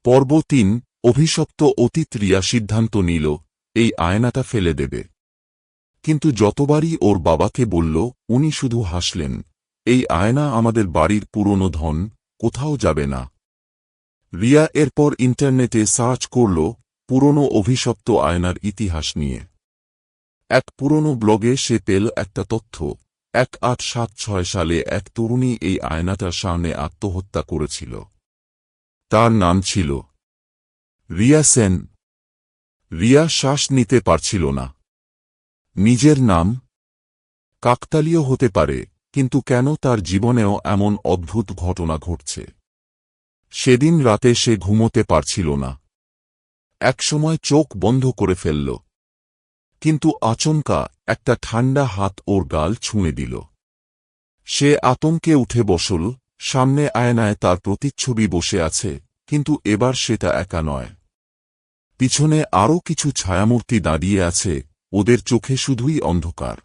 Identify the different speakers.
Speaker 1: পর্ব ৩ অভিশপ্ত অতীত। রিয়া সিদ্ধান্ত নিল এই আয়নাটা ফেলে দেবে। কিন্তু যতবারই ওর বাবাকে বলল, উনি শুধু হাসলেন। এই আয়না আমাদের বাড়ির পুরনো ধন, কোথাও যাবে না। রিয়া এরপর ইন্টারনেটে সার্চ করল পুরনো অভিশপ্ত আয়নার ইতিহাস নিয়ে। এক পুরনো ব্লগে সে পেল একটা তথ্য। 1876 সালে এক তরুণী এই আয়নাটার সামনে আত্মহত্যা করেছিল। তার নাম ছিল রিয়া সেন। রিয়া শ্বাস নিতে পারছিল না। নিজের নাম কাকতালীয় হতে পারে, কিন্তু কেন তার জীবনেও এমন অদ্ভুত ঘটনা ঘটছে? সেদিন রাতে সে ঘুমোতে পারছিল না। একসময় চোখ বন্ধ করে ফেলল, কিন্তু আচমকা একটা ঠান্ডা হাত ওর গাল ছুঁয়ে দিল। সে আতঙ্কে উঠে বসল। সামনে আয়নায় তার প্রতিচ্ছবি বসে আছে, কিন্তু এবার সেটা একা নয়। পিছনে আরও কিছু ছায়ামূর্তি দাঁড়িয়ে আছে, ওদের চোখে শুধুই অন্ধকার।